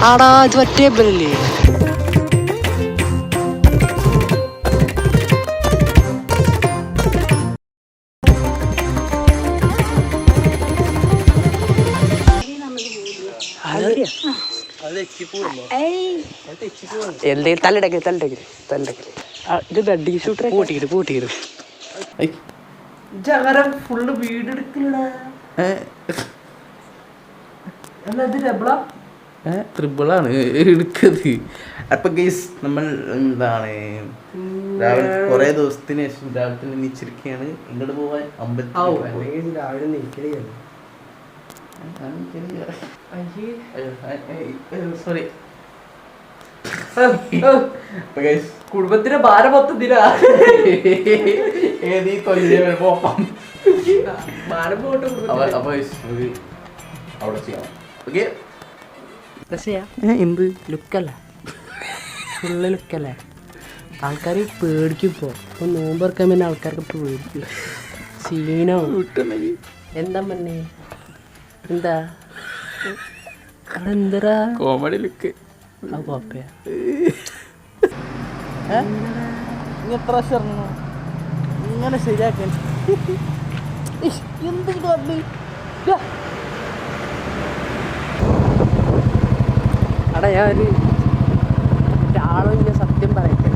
ആടാ ഇത് മറ്റേ ബലല്ലേ? എന്തെങ്കിലും തല്ലടക്കല് ഇത് വെഡിങ് ഷൂട്ടർ പൂട്ടിയിട് ഫുള്ള് വീടെടുക്കലടാ. ട്രിപ്പിളാണ് എടുക്കത്. അപ്പൊ ഗൈസ് നമ്മൾ എന്താണ് രാവിലെ കുറെ ദിവസത്തിന് ശേഷം രാവിലെ തന്നെ നീച്ചിരിക്കുകയാണ്. ഇങ്ങോട്ട് പോവാൻ രാവിലെ നീക്കലാണ്. സോറി കുടുംബത്തിന്റെ ഭാരം മൊത്തം അവിടെ ചെയ്യാം. ഓക്കെ എന്ത് ലുക്കല്ല, ഫുള്ള് ലുക്കല്ലേ? ആൾക്കാർ പേടിക്കും. ഇപ്പൊ നോമ്പറക്കാൻ പിന്നെ ആൾക്കാർക്ക് പേടിക്കും. സീനോ എന്താ പറഞ്ഞേ? എന്താ അവിടെ എന്തരാ കോമഡി ലുക്ക് കോപ്പയാ? എത്ര ഇങ്ങനെ ശരിയാക്കാൻ അടാ ഞാനൊരു ആളൊഴിഞ്ഞ സത്യം പറയട്ടെ.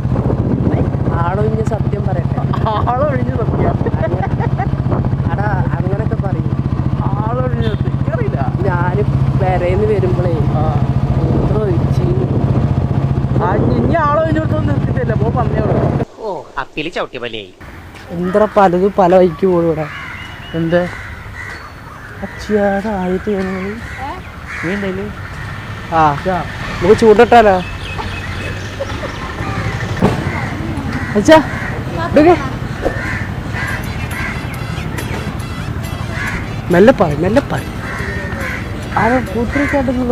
ആളൊഴിഞ്ഞ സത്യം പറയട്ടെ. ആളൊഴിഞ്ഞ സത്യം. അടാ അങ്ങനൊക്കെ പറയും. ആളൊഴിഞ്ഞ സത്യം അറിയില്ല. ഞാൻ പെരേന്ന് വരുമ്പോഴേ മൂത്രം ഒഴിച്ച് ഇനി ആളൊഴിഞ്ഞോട്ടൊന്നും നിർത്തിയിട്ടില്ല. പോ പറഞ്ഞോളൂ. ഓ അപ്പില് ചവിട്ടിയ പോലെ എന്താ പലതും പല വഴിക്ക് പോകും ഇവിടെ. എന്താ അച്ചിയാടെ ആയിട്ട് വീണ്ടല്ലേ? ആ നമുക്ക് ചൂണ്ടിട്ടാലോ? അച്ഛാ മെല്ലെ പറ ആരോ കൂട്ടിരിക്കാണ്ടെന്ന്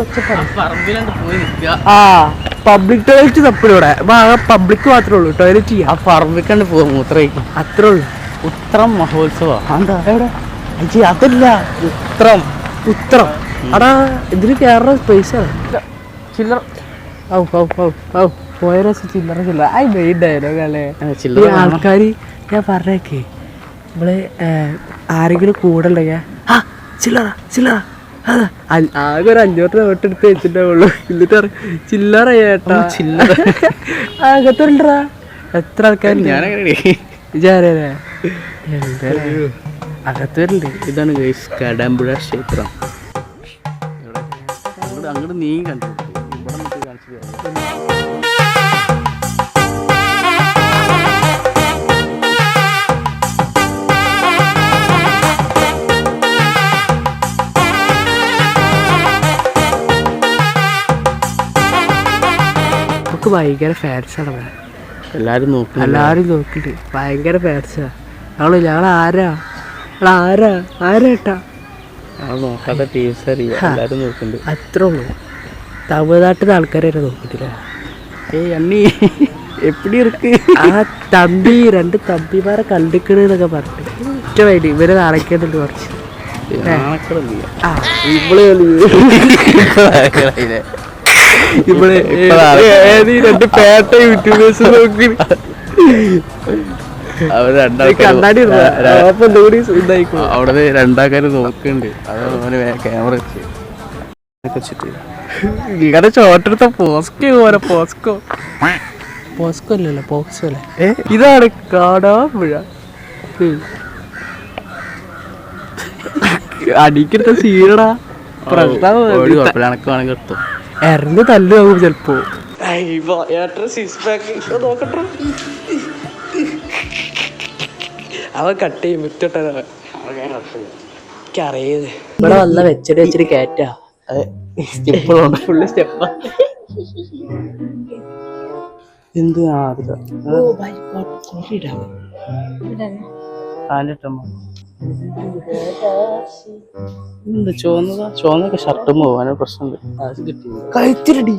പറമ്പിലാണ്ട് പോയി നിൽക്കുക. ആ പബ്ലിക് ടോയ്ലറ്റ് തപ്പിലൂടെ പബ്ലിക് മാത്രമേ ഉള്ളൂ ടോയ്ലറ്റ് ചെയ്യാം. ആ പറമ്പിക്കാണ്ട് പോവാ മൂത്രയിക്കും. അത്രേ ഉള്ളൂ. ഉത്രം മഹോത്സവം. എന്താ എവിടെ? അജി അതല്ല ഉത്രം. അടാ ഇതിന് കയറുന്ന പൈസ ചില്ലറ പോയ രസം ചില്ലറ ആയി മെയിൻ ഡയലോഗല്ലേ ആൾക്കാർ. ഞാൻ പറഞ്ഞേക്കേ നമ്മള് ആരെങ്കിലും കൂടെ ഉണ്ടെങ്കിൽ ആ ചില്ലറ ആകെ ഒരു 500 നോട്ട് എടുത്ത് വെച്ചിട്ടുള്ളൂ. എന്നിട്ട് ചില്ലറ ചേട്ടാ അകത്തുണ്ടാ എത്ര ആൾക്കാർ വിചാരേ അകത്തുണ്ട്. ഇതാണ് ഗൈസ് കടമ്പുഴ ക്ഷേത്രം. അങ്ങോട്ട് നീ കണ്ടു ഇവിടെ നമുക്ക് കാണിച്ചു തരാം. ഭയങ്കര ഫാൻസാണ്. എല്ലാരും നോക്കിണ്ട് ഭയങ്കര ഫാൻസാ. ഞങ്ങളാരാ ഏട്ടാ നോക്കാത്ത ടീംസ് എല്ലാരും നോക്കുന്നുണ്ട്. അത്രേ ഉള്ളൂ. തമിഴ്നാട്ടിലെ ആൾക്കാരെ നോക്കിട്ടില്ല. അണ്ണി എപ്പിടി ഇருக்கு ആ തമ്പി 2 തമ്പിമാരെ കണ്ടിക്കണെന്നൊക്കെ പറഞ്ഞിട്ട് ഇഷ്ടമായിട്ട് ഇവരെ നടക്കേണ്ടത് കുറച്ച് ഇവിടെ 2 പേട്ട യൂട്യൂബേഴ്സ് നോക്കി അവിടെ 2 ആൾക്കാര് നോക്കുന്നുണ്ട്. അത് ക്യാമറ വെച്ചിട്ട് ഇങ്ങനെ ചോട്ടെടുത്ത പോസ്കോ അല്ലല്ലോ പോക്സോ അല്ലേ? ഇതാണ് കാടാമ്പുഴ. അടിക്കെടുത്ത സീനടാ ഇറങ്ങി തല്ലുമാകും ചെലപ്പോ. അവൻ കട്ട് ചെയ്യും വിത്തിട്ട അറിയത്. ഇവിടെ വന്ന വെച്ചിട്ട് കയറ്റാ ഫുള്ള് സ്റ്റെപ്പാ. എന്ത് എന്താ ചോന്നൊക്കെ ഷർട്ടും പോവാൻ പ്രശ്നമുണ്ട്. കഴിച്ചിരടി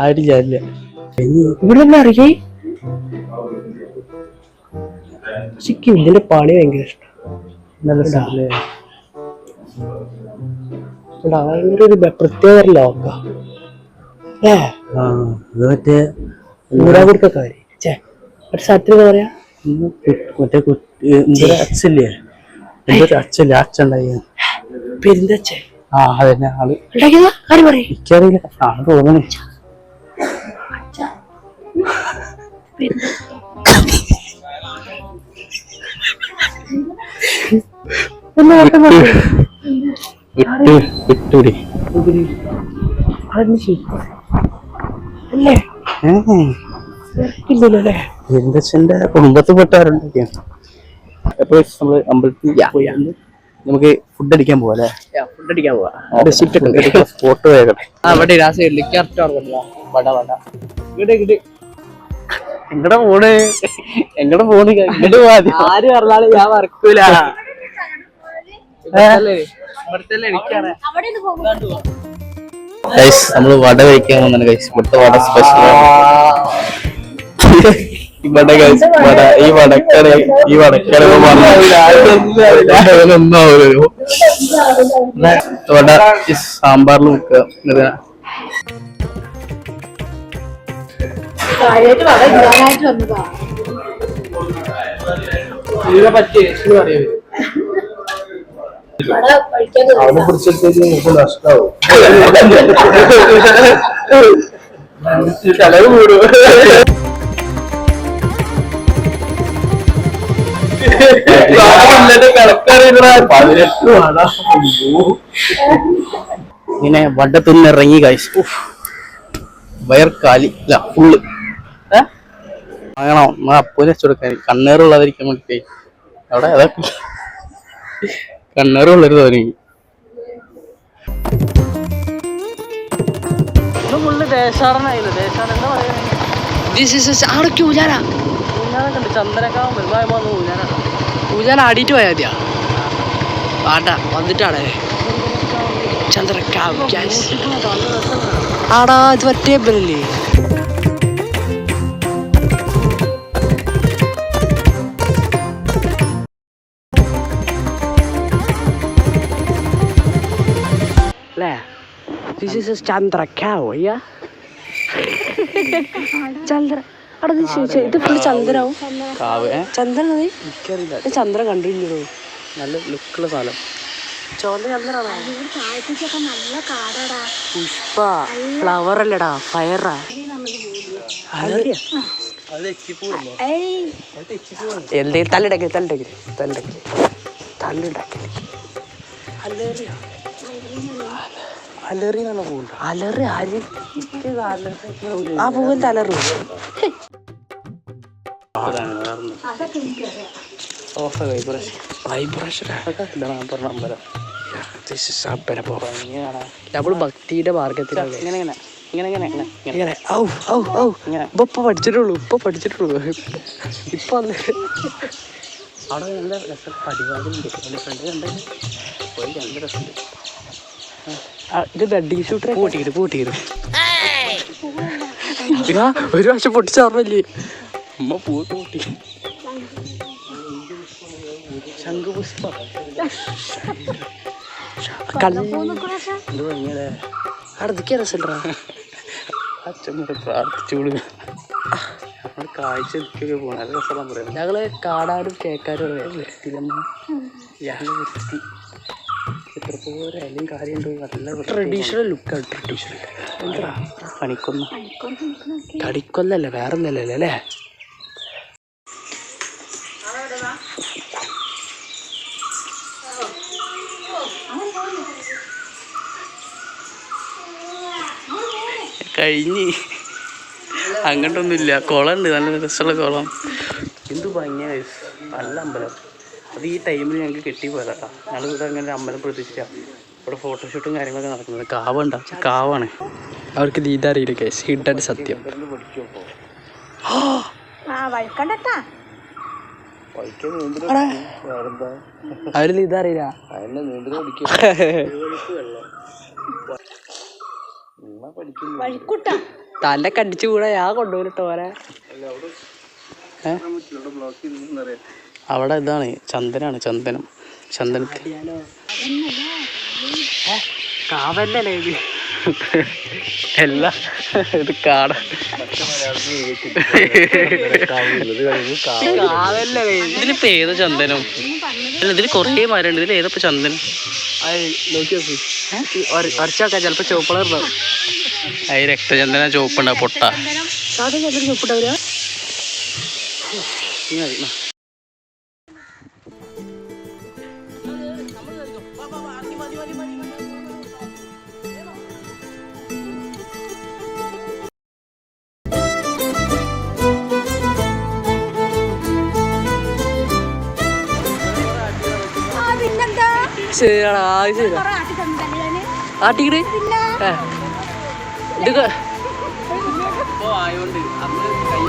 ആരില്ല ഇവിടെ അറിയേ പക്ഷെ ഇതിന്റെ പണി ഭയങ്കര ഇഷ്ടം. ഭയങ്കര ഒരു പ്രത്യേക ലോക മറ്റേ ഊരാകുടുക്കാര് ഒരു സത്യം പറയാ മറ്റേ അച്ഛല്ലേ എന്തൊരു അച്ഛല്ലേ അച്ഛണ്ടായി പെരുന്തച്ഛൻ. ആ അതന്നെ ആള് എനിക്കറിയില്ല. ആണ് തോന്നണേ. വിട്ടൂടി അല്ലേ ഇല്ലല്ലേ പെരുന്തച്ഛന്റെ കുടുംബത്തിൽപ്പെട്ടവരുണ്ടൊക്കെയാണ്. എപ്പോ നമ്മള് അമ്പലത്തിൽ പോയി നമുക്ക് ഫുഡ് അടിക്കാൻ പോവാ അല്ലേ? ഫുഡ് അടിക്കാൻ പോവാ. സ്പോട്ട് പോയേക്കട്ടെ. അവിടെ എങ്ങടെ പോണ് ഇങ്ങോട്ട് പോവാ. ആര് പറഞ്ഞാലും ഞാൻ മറക്കൂല. നമ്മള് വട കഴിക്കാൻ വന്നാണ് കഴിച്ചു. ഇവിടുത്തെ വട സ്പെഷ്യൽ. ഇവിടെ വട ഈ വടക്കട ഒന്നും ആവുമല്ലോ. വട സാമ്പാറിൽ മുക്കുക. അവനെ പിടിച്ചെടുത്തേക്ക് നഷ്ടാവും. ചെലവ് കൂടും. ഇങ്ങനെ വട തിന്നിറങ്ങി കഴിച്ചു. വയർക്കാലി ഇല്ല ഫുള്ള് വാങ്ങണം. അപ്പൂനെ വെച്ചുകൊടുക്കാൻ കണ്ണേറുള്ളവരിക്കാൻ വേണ്ടി അവിടെ അതൊക്കെ കണ്ണേറുള്ളൊരു തോന്നി. ഊഞ്ഞാല ആടിയിട്ട് പോയാ മതിയാ. വേണ്ട വന്നിട്ടാണേ ചന്ദ്രക്കാവ്. ആടാ ഇത് മറ്റേ ബലല്ലേ? This is a Chandra cow, yeah? Chandra. ഇത് ഫുള്ള് ചന്ദ്രാവും. ചന്ദ്രൻ ചന്ദ്രൻ കണ്ടില്ലല്ലോ. നല്ല ലുക്കുള്ള സ്ഥലം. ചോന്ന ചന്ദ്രാണോ? പുഷ്പ ഫ്ലവർ അല്ലടാ, ഫയറാ. എന്തേ തല്ലിടക്ക് അലറി ആര് ആ പൂവൻ തലറും. നമ്മള് ഭക്തിയുടെ മാർഗത്തിലാണ്. ഇങ്ങനെ ഇപ്പൊ പഠിച്ചിട്ടുള്ളൂ. ഇപ്പൊ അവിടെ നല്ല രസം. പടിവാതിലുണ്ട്. എൻ്റെ ഫ്രണ്ട് കണ്ടു പോയി. നല്ല രസമുണ്ട്. ഇത് വെഡിങ് ഷൂട്ട് പൂട്ടിയിരുന്നു. ഒരു വർഷം പൊട്ടിച്ചറിഞ്ഞല്ലേ അമ്മ പൂട്ട് പൂട്ടി. ശംഖുപുഷ്പ അടുത്തേക്ക് രസണ്ടാ. അച്ഛൻ പ്രാർത്ഥിച്ചോളൂ. നമ്മൾ കാഴ്ച എടുക്കൊക്കെ പോകണം. നല്ല രസം പറയാം. ഞങ്ങള് കാണാനും കേൾക്കാനും എത്രപോലെ അതിലും കാര്യമുണ്ട്. നല്ല ട്രഡീഷണൽ ലുക്കാണ്. ട്രഡീഷണൽ എന്താ കടിക്കൊല്ലല്ലേ വേറൊന്നല്ലേ അല്ലേ? കഴിഞ്ഞ് അങ്ങോട്ടൊന്നുമില്ല. കുളമുണ്ട്, നല്ല രസമുള്ള കുളം. എന്ത് ഭംഗിയാ. നല്ല അമ്പലം. അത് ഈ ടൈമിൽ ഞങ്ങൾക്ക് കെട്ടിപ്പോയതാ. ഞങ്ങൾ ഇവിടെ അങ്ങനെ അമ്പലം പ്രതീക്ഷിക്കാം. ഇവിടെ ഫോട്ടോഷൂട്ടും കാര്യങ്ങളൊക്കെ നടക്കുന്നത്. കാവുണ്ട്, കാവാണ്. അവർക്ക് നീന്താൻ അറിയില്ല കേസ്. ഹിഡൻ സത്യം. അവര് നീന്താൻ അറിയില്ല. തല കടിച്ചു കൂടെ ഞാൻ കൊണ്ടുപോയിട്ടോ. അവിടെ ഇതാണ് ചന്ദനാണ്, ചന്ദനത്തിൽ കാവല്ലേ ഇത് എല്ലാ ഇത് കാട കാവല്ലേ ഇതിലിപ്പോ ഏതാ ചന്ദനം? അല്ല ഇതിൽ കുറേ മരമുണ്ട്, ഇതിൽ ഏതപ്പോ ചന്ദനം? അത് നോക്കി നോക്കി ഉറച്ചാക്കാൻ ചിലപ്പോ ചുവപ്പളറുണ്ടാവും. അത് രക്തചന്ദന ചുവപ്പുണ്ടാവും, പൊട്ട. സാധാരണ ചന്ദനം ചുവപ്പുണ്ടാവില്ല. ശരിയാടാ, ശരിയാ ആട്ടിക്കിട് ഇതൊക്കെ ആയോണ്ട് അന്ന് കൈ